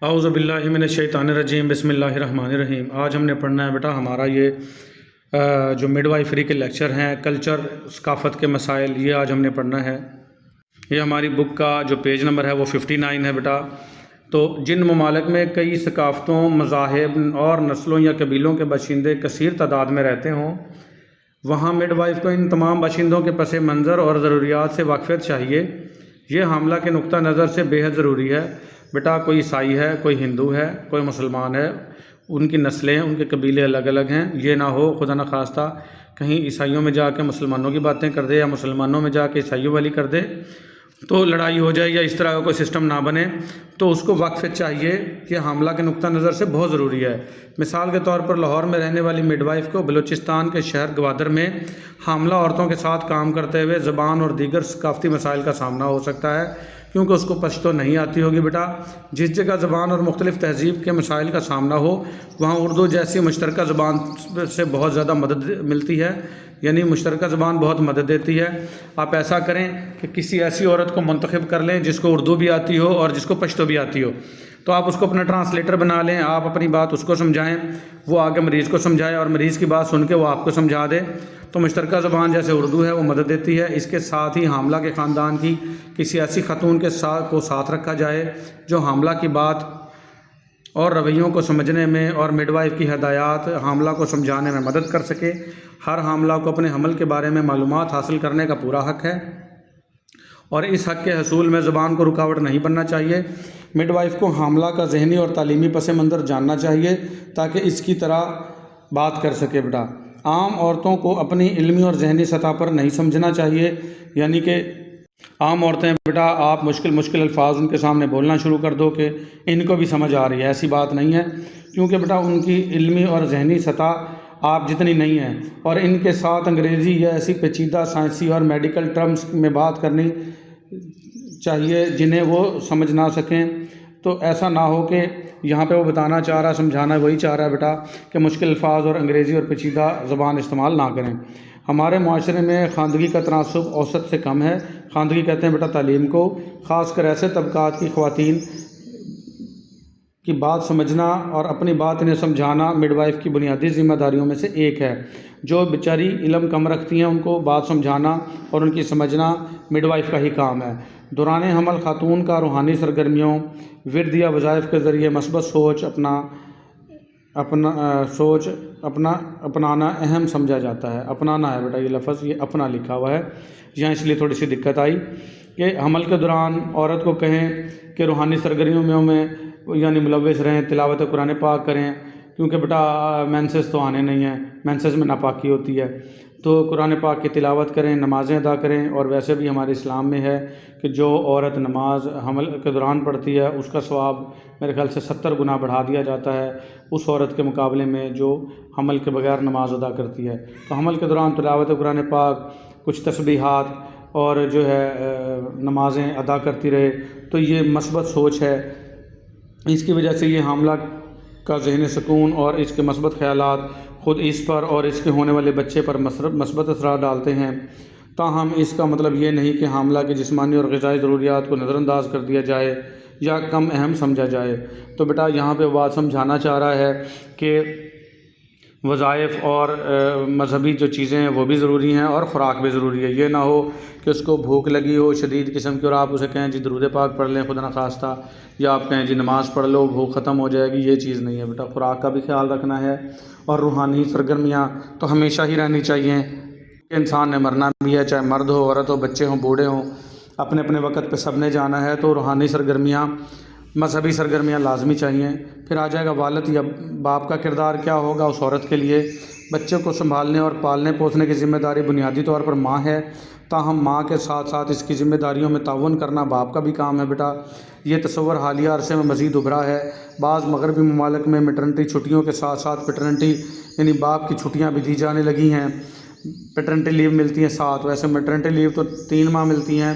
اعوذ باللہ من الشیطان الرجیم، بسم اللہ الرحمن الرحیم۔ آج ہم نے پڑھنا ہے بیٹا ہمارا یہ جو مڈ وائفری کے لیکچر ہیں، کلچر ثقافت کے مسائل، یہ آج ہم نے پڑھنا ہے۔ یہ ہماری بک کا جو پیج نمبر ہے وہ 59 ہے بیٹا۔ تو جن ممالک میں کئی ثقافتوں، مذاہب اور نسلوں یا قبیلوں کے باشندے کثیر تعداد میں رہتے ہوں، وہاں مڈ وائف کو ان تمام باشندوں کے پس منظر اور ضروریات سے واقفیت چاہیے۔ یہ حاملہ کے نقطہ نظر سے بے حد ضروری ہے بیٹا۔ کوئی عیسائی ہے، کوئی ہندو ہے، کوئی مسلمان ہے، ان کی نسلیں، ان کے قبیلے الگ الگ ہیں۔ یہ نہ ہو خدا نخواستہ کہیں عیسائیوں میں جا کے مسلمانوں کی باتیں کر دے یا مسلمانوں میں جا کے عیسائیوں والی کر دے تو لڑائی ہو جائے، یا اس طرح کا کوئی سسٹم نہ بنے۔ تو اس کو واقفیت چاہیے، یہ حاملہ کے نقطہ نظر سے بہت ضروری ہے۔ مثال کے طور پر لاہور میں رہنے والی مڈ وائف کو بلوچستان کے شہر گوادر میں حاملہ عورتوں کے ساتھ کام کرتے ہوئے زبان اور دیگر ثقافتی مسائل کا سامنا ہو سکتا ہے، کیونکہ اس کو پشتو نہیں آتی ہوگی بیٹا۔ جس جگہ زبان اور مختلف تہذیب کے مسائل کا سامنا ہو، وہاں اردو جیسی مشترکہ زبان سے بہت زیادہ مدد ملتی ہے، یعنی مشترکہ زبان بہت مدد دیتی ہے۔ آپ ایسا کریں کہ کسی ایسی عورت کو منتخب کر لیں جس کو اردو بھی آتی ہو اور جس کو پشتو بھی آتی ہو، تو آپ اس کو اپنا ٹرانسلیٹر بنا لیں۔ آپ اپنی بات اس کو سمجھائیں، وہ آگے مریض کو سمجھائے اور مریض کی بات سن کے وہ آپ کو سمجھا دے۔ تو مشترکہ زبان جیسے اردو ہے وہ مدد دیتی ہے۔ اس کے ساتھ ہی حاملہ کے خاندان کی کسی ایسی خاتون کے ساتھ رکھا جائے جو حاملہ کی بات اور رویوں کو سمجھنے میں اور مڈ وائف کی ہدایات حاملہ کو سمجھانے میں مدد کر سکے۔ ہر حاملہ کو اپنے حمل کے بارے میں معلومات حاصل کرنے کا پورا حق ہے، اور اس حق کے حصول میں زبان کو رکاوٹ نہیں بننا چاہیے۔ مڈ وائف کو حاملہ کا ذہنی اور تعلیمی پس منظر جاننا چاہیے تاکہ اس کی طرح بات کر سکے بیٹا۔ عام عورتوں کو اپنی علمی اور ذہنی سطح پر نہیں سمجھنا چاہیے، یعنی کہ عام عورتیں بیٹا آپ مشکل الفاظ ان کے سامنے بولنا شروع کر دو کہ ان کو بھی سمجھ آ رہی ہے، ایسی بات نہیں ہے، کیونکہ بیٹا ان کی علمی اور ذہنی سطح آپ جتنی نہیں ہے، اور ان کے ساتھ انگریزی یا ایسی پیچیدہ سائنسی اور میڈیکل ٹرمز میں بات کرنی چاہیے جنہیں وہ سمجھ نہ سکیں۔ تو ایسا نہ ہو کہ یہاں پہ وہ بتانا چاہ رہا، سمجھانا وہی چاہ رہا ہے بیٹا کہ مشکل الفاظ اور انگریزی اور پیچیدہ زبان استعمال نہ کریں۔ ہمارے معاشرے میں خواندگی کا تناسب اوسط سے کم ہے۔ خواندگی کہتے ہیں بیٹا تعلیم کو، خاص کر ایسے طبقات کی خواتین کی بات سمجھنا اور اپنی بات انہیں سمجھانا مڈ وائف کی بنیادی ذمہ داریوں میں سے ایک ہے۔ جو بیچاری علم کم رکھتی ہیں ان کو بات سمجھانا اور ان کی سمجھنا مڈ وائف کا ہی کام ہے۔ دوران حمل خاتون کا روحانی سرگرمیوں، ورد یا وظائف کے ذریعے مثبت سوچ اپنانا اہم سمجھا جاتا ہے۔ اپنانا ہے بیٹا یہ لفظ، یہ اپنا لکھا ہوا ہے یہاں، اس لیے تھوڑی سی دقت آئی کہ حمل کے دوران عورت کو کہیں کہ روحانی سرگرمیوں میں یعنی ملوث رہیں، تلاوت قرآن پاک کریں، کیونکہ بیٹا مینسز تو آنے نہیں ہیں، مینسز میں ناپاکی ہوتی ہے، تو قرآن پاک کی تلاوت کریں، نمازیں ادا کریں۔ اور ویسے بھی ہمارے اسلام میں ہے کہ جو عورت نماز حمل کے دوران پڑھتی ہے اس کا ثواب میرے خیال سے 70 گنا بڑھا دیا جاتا ہے اس عورت کے مقابلے میں جو حمل کے بغیر نماز ادا کرتی ہے۔ تو حمل کے دوران تلاوت قرآن پاک، کچھ تسبیحات اور جو ہے نمازیں ادا کرتی رہے، تو یہ مثبت سوچ ہے۔ اس کی وجہ سے یہ حاملہ کا ذہنی سکون اور اس کے مثبت خیالات خود اس پر اور اس کے ہونے والے بچے پر مثبت اثرات ڈالتے ہیں۔ تاہم اس کا مطلب یہ نہیں کہ حاملہ کی جسمانی اور غذائی ضروریات کو نظر انداز کر دیا جائے یا کم اہم سمجھا جائے۔ تو بیٹا یہاں پہ بات سمجھانا چاہ رہا ہے کہ وظائف اور مذہبی جو چیزیں ہیں وہ بھی ضروری ہیں اور خوراک بھی ضروری ہے۔ یہ نہ ہو کہ اس کو بھوک لگی ہو شدید قسم کی اور آپ اسے کہیں جی درود پاک پڑھ لیں خدا نخواستہ، یا آپ کہیں جی نماز پڑھ لو بھوک ختم ہو جائے گی، یہ چیز نہیں ہے بیٹا۔ خوراک کا بھی خیال رکھنا ہے، اور روحانی سرگرمیاں تو ہمیشہ ہی رہنی چاہیے۔ انسان نے مرنا بھی ہے، چاہے مرد ہو، عورت ہو، بچے ہوں، بوڑھے ہوں، اپنے اپنے وقت پہ سب نے جانا ہے، تو روحانی سرگرمیاں، مذہبی سرگرمیاں لازمی چاہیے۔ پھر آ جائے گا والد یا باپ کا کردار کیا ہوگا اس عورت کے لیے۔ بچے کو سنبھالنے اور پالنے پوسنے کی ذمہ داری بنیادی طور پر ماں ہے، تاہم ماں کے ساتھ ساتھ اس کی ذمہ داریوں میں تعاون کرنا باپ کا بھی کام ہے بیٹا۔ یہ تصور حالیہ عرصے میں مزید ابھرا ہے۔ بعض مغربی ممالک میں میٹرنٹی چھٹیوں کے ساتھ ساتھ پیٹرنٹی یعنی باپ کی چھٹیاں بھی دی جانے لگی ہیں۔ پیٹرنٹی لیو ملتی ہیں 7، ویسے میٹرنٹی لیو تو 3 ماہ ملتی ہیں،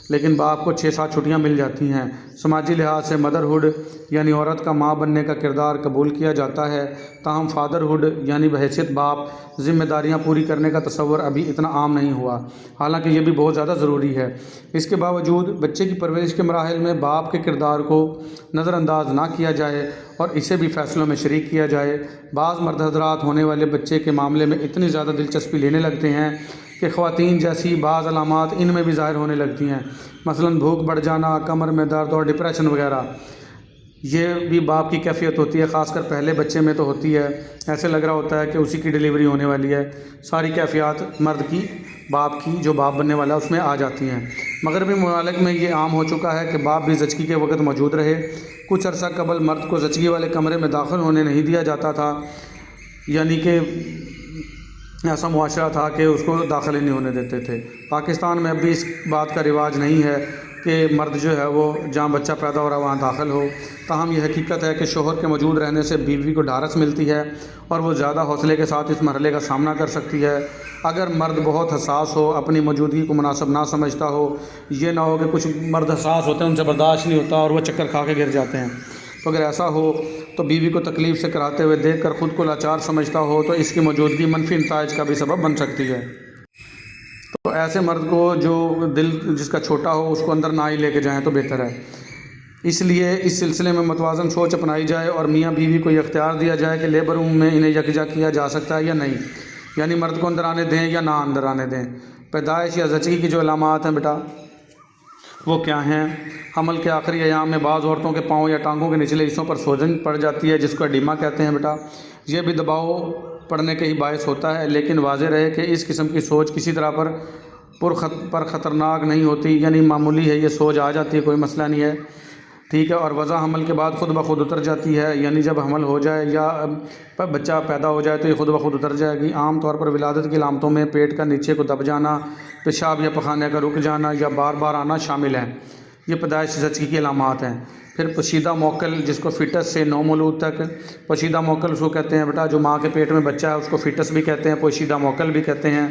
لیکن باپ کو 6-7 چھٹیاں مل جاتی ہیں۔ سماجی لحاظ سے مدرہڈ یعنی عورت کا ماں بننے کا کردار قبول کیا جاتا ہے، تاہم فادرہڈ یعنی بحیثیت باپ ذمہ داریاں پوری کرنے کا تصور ابھی اتنا عام نہیں ہوا، حالانکہ یہ بھی بہت زیادہ ضروری ہے۔ اس کے باوجود بچے کی پرورش کے مراحل میں باپ کے کردار کو نظر انداز نہ کیا جائے اور اسے بھی فیصلوں میں شریک کیا جائے۔ بعض مرد حضرات ہونے والے بچے کے معاملے میں اتنی زیادہ دلچسپی لینے لگتے ہیں کہ خواتین جیسی بعض علامات ان میں بھی ظاہر ہونے لگتی ہیں، مثلاً بھوک بڑھ جانا، کمر میں درد اور ڈپریشن وغیرہ۔ یہ بھی باپ کی کیفیت ہوتی ہے، خاص کر پہلے بچے میں تو ہوتی ہے، ایسے لگ رہا ہوتا ہے کہ اسی کی ڈیلیوری ہونے والی ہے۔ ساری کیفیات مرد کی، باپ کی، جو باپ بننے والا ہے اس میں آ جاتی ہیں۔ مغربی ممالک میں یہ عام ہو چکا ہے کہ باپ بھی زچگی کے وقت موجود رہے۔ کچھ عرصہ قبل مرد کو زچگی والے کمرے میں داخل ہونے نہیں دیا جاتا تھا، یعنی کہ ایسا معاشرہ تھا کہ اس کو داخل ہی نہیں ہونے دیتے تھے۔ پاکستان میں اب بھی اس بات کا رواج نہیں ہے کہ مرد جو ہے وہ جہاں بچہ پیدا ہو رہا ہے وہاں داخل ہو، تاہم یہ حقیقت ہے کہ شوہر کے موجود رہنے سے بیوی کو ڈھارس ملتی ہے اور وہ زیادہ حوصلے کے ساتھ اس مرحلے کا سامنا کر سکتی ہے۔ اگر مرد بہت حساس ہو، اپنی موجودگی کو مناسب نہ سمجھتا ہو، یہ نہ ہو کہ کچھ مرد حساس ہوتے ہیں ان سے برداشت نہیں ہوتا اور وہ چکر کھا کے گر جاتے ہیں، تو اگر ایسا ہو تو بیوی کو تکلیف سے کراتے ہوئے دیکھ کر خود کو لاچار سمجھتا ہو تو اس کی موجودگی منفی نتائج کا بھی سبب بن سکتی ہے۔ تو ایسے مرد کو جو دل جس کا چھوٹا ہو اس کو اندر نہ ہی لے کے جائیں تو بہتر ہے۔ اس لیے اس سلسلے میں متوازن سوچ اپنائی جائے اور میاں بیوی کو یہ اختیار دیا جائے کہ لیبر روم میں انہیں یکجا کیا جا سکتا ہے یا نہیں، یعنی مرد کو اندر آنے دیں یا نہ اندر آنے دیں۔ پیدائش یا زچگی کی جو علامات ہیں بیٹا وہ کیا ہیں؟ حمل کے آخری ایام میں بعض عورتوں کے پاؤں یا ٹانگوں کے نچلے حصوں پر سوجن پڑ جاتی ہے، جس کو ایڈیما کہتے ہیں بیٹا۔ یہ بھی دباؤ پڑنے کے ہی باعث ہوتا ہے، لیکن واضح رہے کہ اس قسم کی سوج کسی طرح پر خطرناک نہیں ہوتی، یعنی معمولی ہے، یہ سوج آ جاتی ہے، کوئی مسئلہ نہیں ہے، ٹھیک ہے۔ اور وضع حمل کے بعد خود بخود اتر جاتی ہے، یعنی جب حمل ہو جائے یا بچہ پیدا ہو جائے تو یہ خود بخود اتر جائے گی۔ عام طور پر ولادت کی علامتوں میں پیٹ کا نیچے کو دب جانا، پیشاب یا پخانے کا رک جانا یا بار بار آنا شامل ہے، یہ پیدائش زچگی کی علامات ہیں۔ پھر پوشیدہ موکل، جس کو فیٹس سے 9 مولود تک، پوشیدہ موکل اس کو کہتے ہیں بیٹا جو ماں کے پیٹ میں بچہ ہے اس کو فیٹس بھی کہتے ہیں، پوشیدہ موکل بھی کہتے ہیں،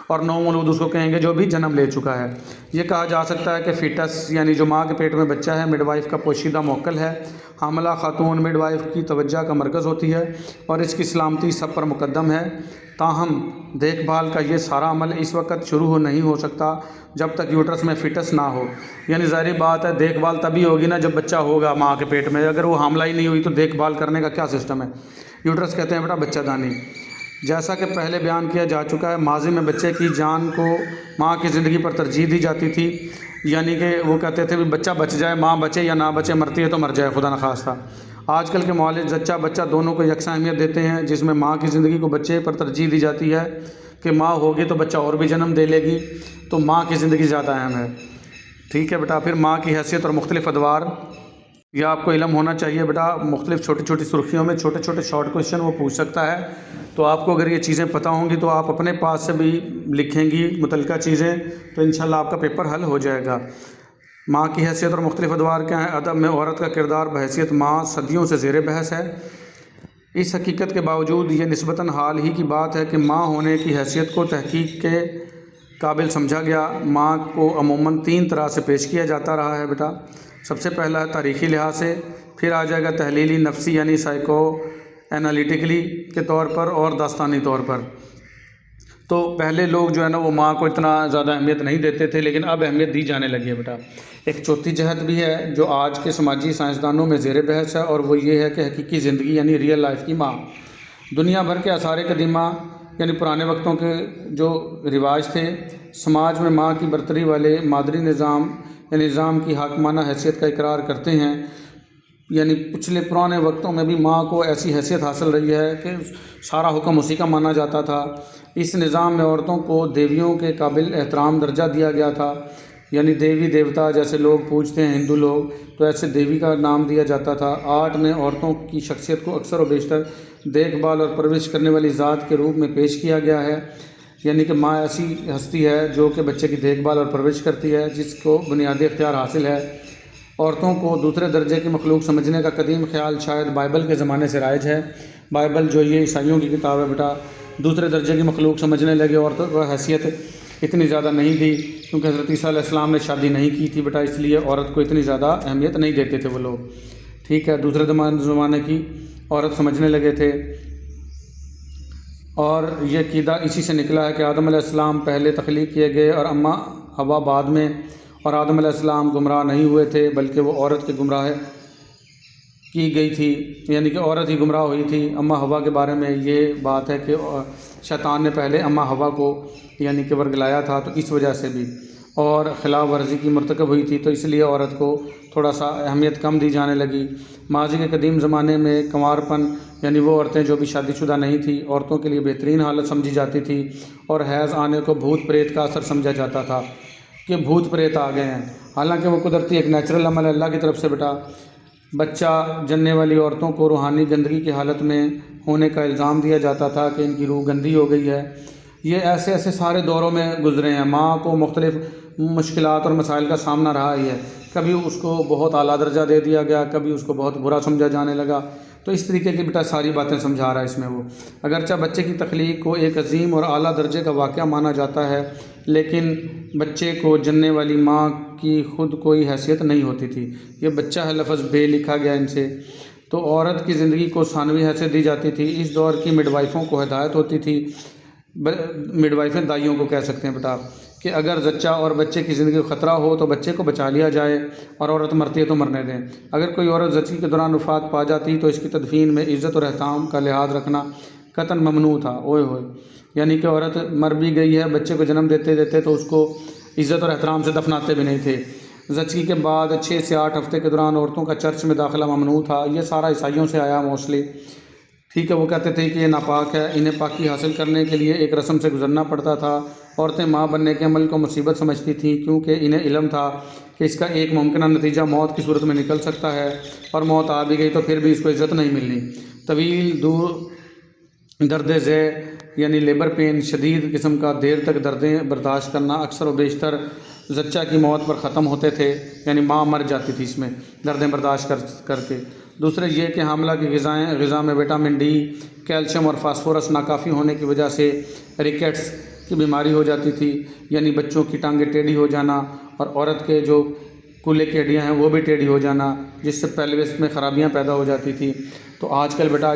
اور 9 مولود اس کو کہیں گے جو بھی جنم لے چکا ہے۔ یہ کہا جا سکتا ہے کہ فیٹس یعنی جو ماں کے پیٹ میں بچہ ہے مڈ وائف کا پوشیدہ موکل ہے۔ حاملہ خاتون مڈ وائف کی توجہ کا مرکز ہوتی ہے اور اس کی سلامتی سب پر مقدم ہے، تاہم دیکھ بھال کا یہ سارا عمل اس وقت شروع نہیں ہو سکتا جب تک یوٹرس میں فیٹس نہ ہو، یعنی ظاہری بات ہے دیکھ بھال تبھی ہوگی نا جب بچہ ہوگا ماں کے پیٹ میں، اگر وہ حاملہ ہی نہیں ہوئی تو دیکھ بھال کرنے کا کیا سسٹم ہے؟ یوٹرس کہتے ہیں بیٹا بچہ دانی۔ جیسا کہ پہلے بیان کیا جا چکا ہے، ماضی میں بچے کی جان کو ماں کی زندگی پر ترجیح دی جاتی تھی، یعنی کہ وہ کہتے تھے بھی بچہ بچ جائے، ماں بچے یا نہ بچے، مرتی ہے تو مر جائے خدا نخواستہ۔ آج کل کے معالج زچہ بچہ دونوں کو یکساں اہمیت دیتے ہیں، جس میں ماں کی زندگی کو بچے پر ترجیح دی جاتی ہے کہ ماں ہوگی تو بچہ اور بھی جنم دے لے گی، تو ماں کی زندگی زیادہ اہم ہے، ٹھیک ہے بیٹا۔ پھر ماں کی حیثیت اور مختلف ادوار، یہ آپ کو علم ہونا چاہیے بیٹا۔ مختلف چھوٹی چھوٹی سرخیوں میں چھوٹے چھوٹے شارٹ کویشچن وہ پوچھ سکتا ہے، تو آپ کو اگر یہ چیزیں پتہ ہوں گی تو آپ اپنے پاس سے بھی لکھیں گی متعلقہ چیزیں، تو انشاءاللہ آپ کا پیپر حل ہو جائے گا۔ ماں کی حیثیت اور مختلف ادوار کیا ہیں؟ ادب میں عورت کا کردار بحیثیت ماں صدیوں سے زیر بحث ہے۔ اس حقیقت کے باوجود یہ نسبتاً حال ہی کی بات ہے کہ ماں ہونے کی حیثیت کو تحقیق کے قابل سمجھا گیا۔ ماں کو عموماً 3 طرح سے پیش کیا جاتا رہا ہے بیٹا۔ سب سے پہلا ہے تاریخی لحاظ سے، پھر آ جائے گا تحلیلی نفسی یعنی سائیکو انالیٹیکلی کے طور پر، اور داستانی طور پر۔ تو پہلے لوگ جو ہے نا وہ ماں کو اتنا زیادہ اہمیت نہیں دیتے تھے، لیکن اب اہمیت دی جانے لگی ہے بیٹا۔ ایک چوتھی جہت بھی ہے جو آج کے سماجی سائنسدانوں میں زیر بحث ہے، اور وہ یہ ہے کہ حقیقی زندگی یعنی ریئل لائف کی ماں۔ دنیا بھر کے آثار قدیمہ یعنی پرانے وقتوں کے جو رواج تھے، سماج میں ماں کی برتری والے مادری نظام یعنی نظام کی حاکمانہ حیثیت کا اقرار کرتے ہیں، یعنی پچھلے پرانے وقتوں میں بھی ماں کو ایسی حیثیت حاصل رہی ہے کہ سارا حکم اسی کا مانا جاتا تھا۔ اس نظام میں عورتوں کو دیویوں کے قابل احترام درجہ دیا گیا تھا، یعنی دیوی دیوتا جیسے لوگ پوجتے ہیں ہندو لوگ، تو ایسے دیوی کا نام دیا جاتا تھا۔ آرٹ میں عورتوں کی شخصیت کو اکثر و بیشتر دیکھ بھال اور پرورش کرنے والی ذات کے روپ میں پیش کیا گیا ہے، یعنی کہ ماں ایسی ہستی ہے جو کہ بچے کی دیکھ بھال اور پرورش کرتی ہے، جس کو بنیادی اختیار حاصل ہے۔ عورتوں کو دوسرے درجے کی مخلوق سمجھنے کا قدیم خیال شاید بائبل کے زمانے سے رائج ہے۔ بائبل جو یہ عیسائیوں کی کتاب ہے بیٹا، دوسرے درجے کی مخلوق سمجھنے لگے عورتوں کو حیثیت اتنی زیادہ نہیں دی، کیونکہ حضرت عیسیٰ علیہ السلام نے شادی نہیں کی تھی بیٹا، اس لیے عورت کو اتنی زیادہ اہمیت نہیں دیتے تھے وہ لوگ، ٹھیک ہے۔ دوسرے زمانے کی عورت سمجھنے لگے تھے، اور یہ عقیدہ اسی سے نکلا ہے کہ آدم علیہ السلام پہلے تخلیق کیے گئے اور اماں حوا بعد میں، اور آدم علیہ السلام گمراہ نہیں ہوئے تھے بلکہ وہ عورت کے گمراہ کی گئی تھی، یعنی کہ عورت ہی گمراہ ہوئی تھی۔ اماں حوا کے بارے میں یہ بات ہے کہ شیطان نے پہلے اماں حوا کو یعنی کہ ورگلایا تھا، تو اس وجہ سے بھی اور خلاف ورزی کی مرتکب ہوئی تھی، تو اس لیے عورت کو تھوڑا سا اہمیت کم دی جانے لگی۔ ماضی کے قدیم زمانے میں کنوارپن یعنی وہ عورتیں جو بھی شادی شدہ نہیں تھیں، عورتوں کے لیے بہترین حالت سمجھی جاتی تھی، اور حیض آنے کو بھوت پریت کا اثر سمجھا جاتا تھا کہ بھوت پریت آ گئے ہیں، حالانکہ وہ قدرتی ایک نیچرل عمل ہے اللہ کی طرف سے بیٹا۔ بچہ جننے والی عورتوں کو روحانی گندگی کی حالت میں ہونے کا الزام دیا جاتا تھا کہ ان کی روح گندی ہو گئی ہے۔ یہ ایسے ایسے سارے دوروں میں گزرے ہیں، ماں کو مختلف مشکلات اور مسائل کا سامنا رہا ہی ہے، کبھی اس کو بہت اعلیٰ درجہ دے دیا گیا، کبھی اس کو بہت برا سمجھا جانے لگا، تو اس طریقے کی بیٹا ساری باتیں سمجھا رہا ہے اس میں وہ۔ اگرچہ بچے کی تخلیق کو ایک عظیم اور اعلیٰ درجے کا واقعہ مانا جاتا ہے، لیکن بچے کو جننے والی ماں کی خود کوئی حیثیت نہیں ہوتی تھی، یہ بچہ ہے لفظ بے لکھا گیا ان سے، تو عورت کی زندگی کو ثانوی حیثیت دی جاتی تھی۔ اس دور کی مڈ وائفوں کو ہدایت ہوتی تھی، مڈ وائفیں دائیوں کو کہہ سکتے ہیں بیٹا، کہ اگر زچہ اور بچے کی زندگی کو خطرہ ہو تو بچے کو بچا لیا جائے، اور عورت مرتی ہے تو مرنے دیں۔ اگر کوئی عورت زچگی کے دوران وفات پا جاتی تو اس کی تدفین میں عزت اور احترام کا لحاظ رکھنا قطعاً ممنوع تھا۔ اوئے ہوئے، یعنی کہ عورت مر بھی گئی ہے، بچے کو جنم دیتے دیتے تو اس کو عزت اور احترام سے دفناتے بھی نہیں تھے۔ زچگی کے بعد 6 سے 8 ہفتے کے دوران عورتوں کا چرچ میں داخلہ ممنوع تھا، یہ سارا عیسائیوں سے آیا موسٹلی، ٹھیک ہے۔ وہ کہتے تھے کہ یہ ناپاک ہے، انہیں پاکی حاصل کرنے کے لیے ایک رسم سے گزرنا پڑتا تھا۔ عورتیں ماں بننے کے عمل کو مصیبت سمجھتی تھیں، کیونکہ انہیں علم تھا کہ اس کا ایک ممکنہ نتیجہ موت کی صورت میں نکل سکتا ہے، اور موت آ بھی گئی تو پھر بھی اس کو عزت نہیں ملنی۔ طویل دور درد ذیل یعنی لیبر پین، شدید قسم کا دیر تک دردیں برداشت کرنا اکثر و بیشتر زچہ کی موت پر ختم ہوتے تھے، یعنی ماں مر جاتی تھی اس میں دردیں برداشت کر کے۔ دوسرے یہ کہ حاملہ کی غذا میں وٹامن ڈی، کیلشیم اور فاسفورس ناکافی ہونے کی وجہ سے ریکٹس کی بیماری ہو جاتی تھی، یعنی بچوں کی ٹانگیں ٹیڑھی ہو جانا، اور عورت کے جو کولے کی ہڈیاں ہیں وہ بھی ٹیڑھی ہو جانا، جس سے پیلوس میں خرابیاں پیدا ہو جاتی تھی۔ تو آج کل بیٹا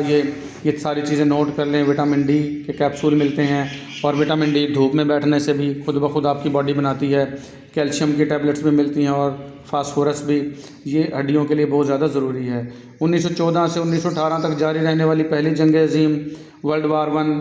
یہ ساری چیزیں نوٹ کر لیں، وٹامن ڈی کے کیپسول ملتے ہیں، اور وٹامن ڈی دھوپ میں بیٹھنے سے بھی خود بخود آپ کی باڈی بناتی ہے، کیلشیم کی ٹیبلٹس بھی ملتی ہیں، اور فاسفورس بھی، یہ ہڈیوں کے لیے بہت زیادہ ضروری ہے۔ 1914 سے 1918 تک جاری رہنے والی پہلی جنگ عظیم ورلڈ وار 1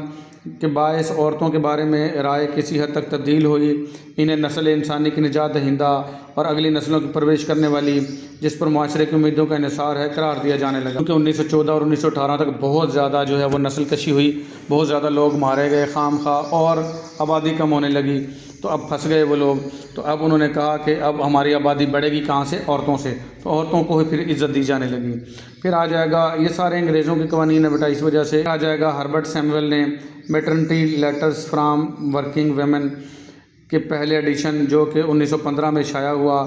کے باعث عورتوں کے بارے میں رائے کسی حد تک تبدیل ہوئی، انہیں نسل انسانی کی نجات دہندہ اور اگلی نسلوں کی پرورش کرنے والی، جس پر معاشرے کی امیدوں کا انحصار ہے، قرار دیا جانے لگا، کیونکہ 1914 اور 1918 تک بہت زیادہ جو ہے وہ نسل کشی ہوئی، بہت زیادہ لوگ مارے گئے خام خواہ، اور آبادی کم ہونے لگی، تو اب پھنس گئے وہ لوگ۔ تو اب انہوں نے کہا کہ اب ہماری آبادی بڑھے گی کہاں سے؟ عورتوں سے، تو عورتوں کو ہی پھر عزت دی جانے لگی۔ پھر آ جائے گا، یہ سارے انگریزوں کے قوانین ہیں بیٹا، اس وجہ سے آ جائے گا ہربرٹ سیمویل نے maternity letters from working women کے پہلے ایڈیشن، جو کہ 1915 میں شائع ہوا،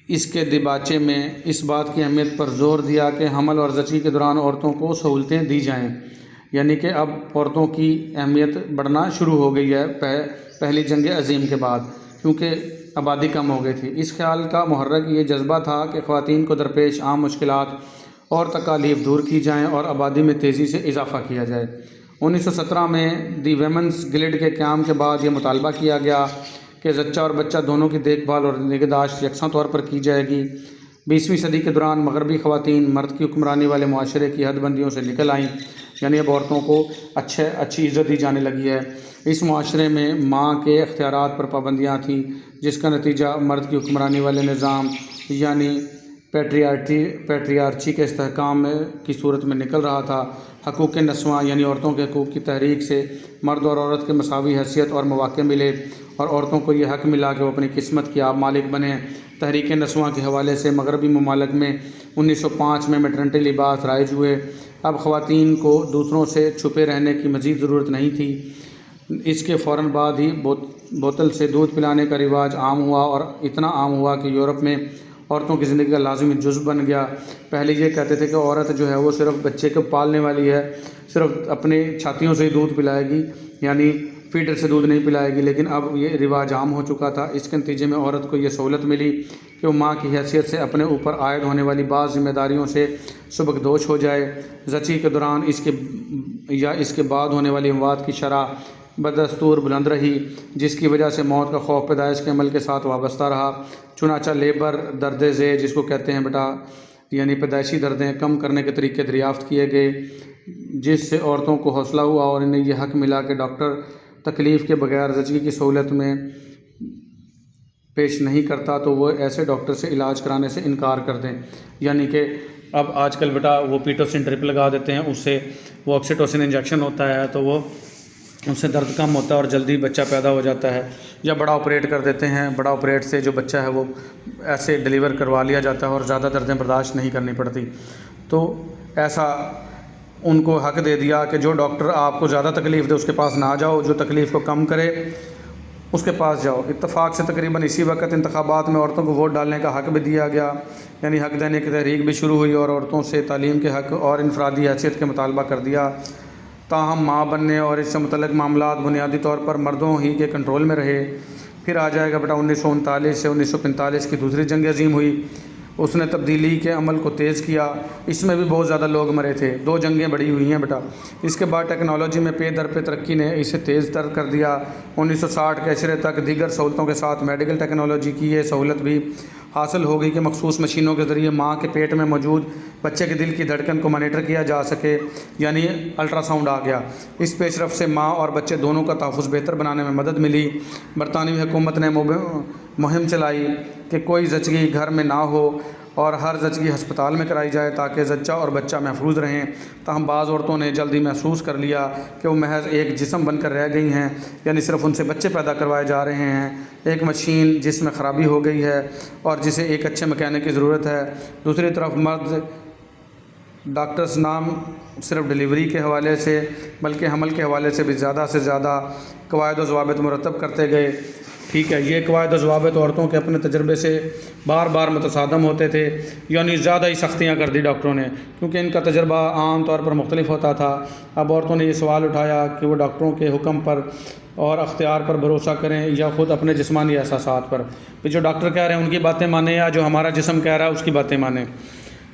اس کے دیباچے میں اس بات کی اہمیت پر زور دیا کہ حمل اور زچگی کے دوران عورتوں کو سہولتیں دی جائیں، یعنی کہ اب عورتوں کی اہمیت بڑھنا شروع ہو گئی ہے پہلی جنگ عظیم کے بعد، کیونکہ آبادی کم ہو گئی تھی۔ اس خیال کا محرک یہ جذبہ تھا کہ خواتین کو درپیش عام مشکلات اور تکالیف دور کی جائیں اور آبادی میں تیزی سے اضافہ کیا جائے۔ 1917 میں دی ویمنز گلڈ کے قیام کے بعد یہ مطالبہ کیا گیا کہ زچہ اور بچہ دونوں کی دیکھ بھال اور نگہداشت یکساں طور پر کی جائے گی۔ 20ویں صدی کے دوران مغربی خواتین مرد کی حکمرانی والے معاشرے کی حد بندیوں سے نکل آئیں، یعنی اب عورتوں کو اچھی عزت دی جانے لگی ہے۔ اس معاشرے میں ماں کے اختیارات پر پابندیاں تھیں، جس کا نتیجہ مرد کی حکمرانی والے نظام یعنی پیٹریارچی کے استحکام کی صورت میں نکل رہا تھا۔ حقوق نسواں یعنی عورتوں کے حقوق کی تحریک سے مرد اور عورت کے مساوی حیثیت اور مواقع ملے، اور عورتوں کو یہ حق ملا کہ وہ اپنی قسمت کی آپ مالک بنیں۔ تحریک نسواں کے حوالے سے مغربی ممالک میں 1905 میں میٹرنٹی لباس رائج ہوئے۔ اب خواتین کو دوسروں سے چھپے رہنے کی مزید ضرورت نہیں تھی۔ اس کے فوراً بعد ہی بوتل سے دودھ پلانے کا رواج عام ہوا، اور اتنا عام ہوا کہ یورپ میں عورتوں کی زندگی کا لازمی جزو بن گیا۔ پہلے یہ کہتے تھے کہ عورت جو ہے وہ صرف بچے کو پالنے والی ہے، صرف اپنے چھاتیوں سے ہی دودھ پلائے گی، یعنی فیڈر سے دودھ نہیں پلائے گی، لیکن اب یہ رواج عام ہو چکا تھا۔ اس کے نتیجے میں عورت کو یہ سہولت ملی کہ وہ ماں کی حیثیت سے اپنے اوپر عائد ہونے والی بعض ذمہ داریوں سے سبکدوش ہو جائے۔ زچگی کے دوران اس کے بعد ہونے والی اموات کی شرح بدستور بلند رہی، جس کی وجہ سے موت کا خوف پیدائش کے عمل کے ساتھ وابستہ رہا۔ چنانچہ لیبر درد ذیل جس کو کہتے ہیں بیٹا، یعنی پیدائشی دردیں کم کرنے کے طریقے دریافت کیے گئے، جس سے عورتوں کو حوصلہ ہوا اور انہیں یہ حق ملا کہ ڈاکٹر تکلیف کے بغیر زچگی کی سہولت میں پیش نہیں کرتا تو وہ ایسے ڈاکٹر سے علاج کرانے سے انکار کر دیں۔ یعنی کہ اب آج کل بیٹا وہ پیٹوسن ڈرپ لگا دیتے ہیں، اس سے وہ آکسیٹوسن انجیکشن ہوتا ہے تو وہ اس سے درد کم ہوتا ہے اور جلدی بچہ پیدا ہو جاتا ہے، یا بڑا آپریٹ کر دیتے ہیں، بڑا آپریٹ سے جو بچہ ہے وہ ایسے ڈیلیور کروا لیا جاتا ہے اور زیادہ دردیں برداشت نہیں کرنی پڑتی۔ تو ایسا ان کو حق دے دیا کہ جو ڈاکٹر آپ کو زیادہ تکلیف دے اس کے پاس نہ جاؤ، جو تکلیف کو کم کرے اس کے پاس جاؤ۔ اتفاق سے تقریباً اسی وقت انتخابات میں عورتوں کو ووٹ ڈالنے کا حق بھی دیا گیا، یعنی حق دینے کی تحریک بھی شروع ہوئی اور عورتوں سے تعلیم کے حق اور انفرادی حیثیت کے مطالبہ کر دیا۔ تاہم ماں بننے اور اس سے متعلق معاملات بنیادی طور پر مردوں ہی کے کنٹرول میں رہے۔ پھر آ جائے گا بیٹا 1939 سے 1945 کی دوسری جنگ عظیم ہوئی، اس نے تبدیلی کے عمل کو تیز کیا، اس میں بھی بہت زیادہ لوگ مرے تھے۔ 2 جنگیں بڑی ہوئی ہیں بیٹا۔ اس کے بعد ٹیکنالوجی میں پے در پہ ترقی نے اسے تیز تر کر دیا۔ 1960 کے عشرے تک دیگر سہولتوں کے ساتھ میڈیکل ٹیکنالوجی کی یہ سہولت بھی حاصل ہو گئی کہ مخصوص مشینوں کے ذریعے ماں کے پیٹ میں موجود بچے کے دل کی دھڑکن کو مانیٹر کیا جا سکے، یعنی الٹرا ساؤنڈ آ گیا۔ اس پیش رفت سے ماں اور بچے دونوں کا تحفظ بہتر بنانے میں مدد ملی۔ برطانوی حکومت نے مہم چلائی کہ کوئی زچگی گھر میں نہ ہو اور ہر زچگی ہسپتال میں کرائی جائے تاکہ زچہ اور بچہ محفوظ رہیں۔ تاہم بعض عورتوں نے جلدی محسوس کر لیا کہ وہ محض ایک جسم بن کر رہ گئی ہیں، یعنی صرف ان سے بچے پیدا کروائے جا رہے ہیں، ایک مشین جس میں خرابی ہو گئی ہے اور جسے ایک اچھے میکینک کی ضرورت ہے۔ دوسری طرف مرد ڈاکٹرز نام صرف ڈلیوری کے حوالے سے بلکہ حمل کے حوالے سے بھی زیادہ سے زیادہ قواعد و ضوابط مرتب کرتے گئے۔ ٹھیک ہے، یہ قواعد و ضوابط عورتوں کے اپنے تجربے سے بار بار متصادم ہوتے تھے، یعنی زیادہ ہی سختیاں کر دی ڈاکٹروں نے، کیونکہ ان کا تجربہ عام طور پر مختلف ہوتا تھا۔ اب عورتوں نے یہ سوال اٹھایا کہ وہ ڈاکٹروں کے حکم پر اور اختیار پر بھروسہ کریں یا خود اپنے جسمانی احساسات پر، جو ڈاکٹر کہہ رہے ہیں ان کی باتیں مانیں یا جو ہمارا جسم کہہ رہا ہے اس کی باتیں مانیں۔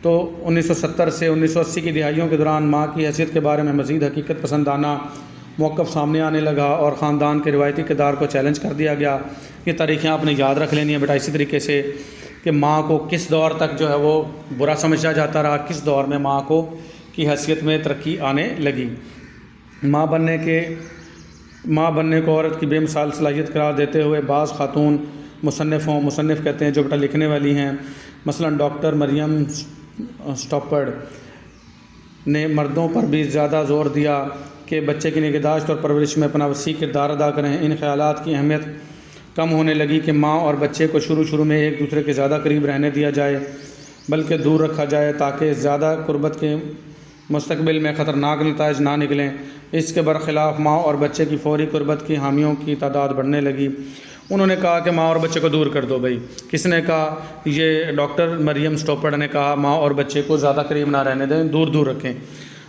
تو 1970 سے 1980 کی دہائیوں کے دوران ماں کی حیثیت کے بارے میں مزید حقیقت پسندانہ موقف سامنے آنے لگا اور خاندان کے روایتی کردار کو چیلنج کر دیا گیا۔ یہ تاریخیں آپ نے یاد رکھ لینی ہیں بیٹا اسی طریقے سے کہ ماں کو کس دور تک جو ہے وہ برا سمجھا جاتا رہا، کس دور میں ماں کو کی حیثیت میں ترقی آنے لگی۔ ماں بننے کو عورت کی بے مثال صلاحیت قرار دیتے ہوئے بعض خاتون مصنف کہتے ہیں جو بیٹا لکھنے والی ہیں، مثلا ڈاکٹر مریم سٹاپرڈ نے مردوں پر بھی زیادہ زور دیا کہ بچے کی نگہداشت اور پرورش میں اپنا وسیع کردار ادا کریں۔ ان خیالات کی اہمیت کم ہونے لگی کہ ماں اور بچے کو شروع میں ایک دوسرے کے زیادہ قریب رہنے دیا جائے بلکہ دور رکھا جائے تاکہ زیادہ قربت کے مستقبل میں خطرناک نتائج نہ نکلیں۔ اس کے برخلاف ماں اور بچے کی فوری قربت کی حامیوں کی تعداد بڑھنے لگی۔ انہوں نے کہا کہ ماں اور بچے کو دور کر دو بھائی۔ کس نے کہا؟ یہ ڈاکٹر مریم سٹاپرڈ نے کہا ماں اور بچے کو زیادہ قریب نہ رہنے دیں، دور رکھیں۔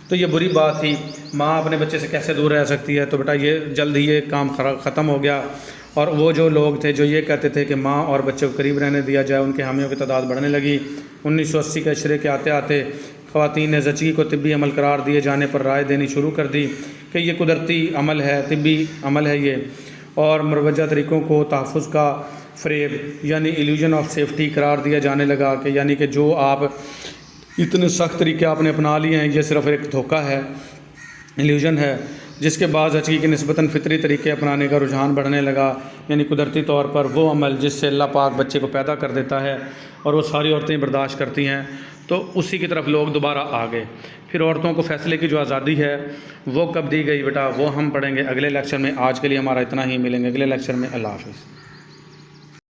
تو یہ بری بات تھی، ماں اپنے بچے سے کیسے دور رہ سکتی ہے؟ تو بیٹا یہ جلد ہی یہ کام ختم ہو گیا، اور وہ جو لوگ تھے جو یہ کہتے تھے کہ ماں اور بچے کو قریب رہنے دیا جائے ان کے حامیوں کی تعداد بڑھنے لگی۔ 1980 کے عشرے کے آتے آتے خواتین نے زچگی کو طبی عمل قرار دیے جانے پر رائے دینی شروع کر دی کہ یہ قدرتی عمل ہے، طبی عمل ہے یہ، اور مروجہ طریقوں کو تحفظ کا فریب یعنی ایلیوژن آف سیفٹی قرار دیا جانے لگا کہ یعنی کہ جو آپ اتنے سخت طریقے آپ نے اپنا لیے ہیں یہ صرف ایک دھوکہ ہے، ایلیوژن ہے، جس کے بعد زچگی کے نسبتاً فطری طریقے اپنانے کا رجحان بڑھنے لگا، یعنی قدرتی طور پر وہ عمل جس سے اللہ پاک بچے کو پیدا کر دیتا ہے اور وہ ساری عورتیں برداشت کرتی ہیں، تو اسی کی طرف لوگ دوبارہ آ گئے۔ پھر عورتوں کو فیصلے کی جو آزادی ہے وہ کب دی گئی بیٹا، وہ ہم پڑھیں گے اگلے لیکچر میں۔ آج کے لیے ہمارا اتنا ہی، ملیں گے اگلے لیکچر میں۔ اللہ حافظ۔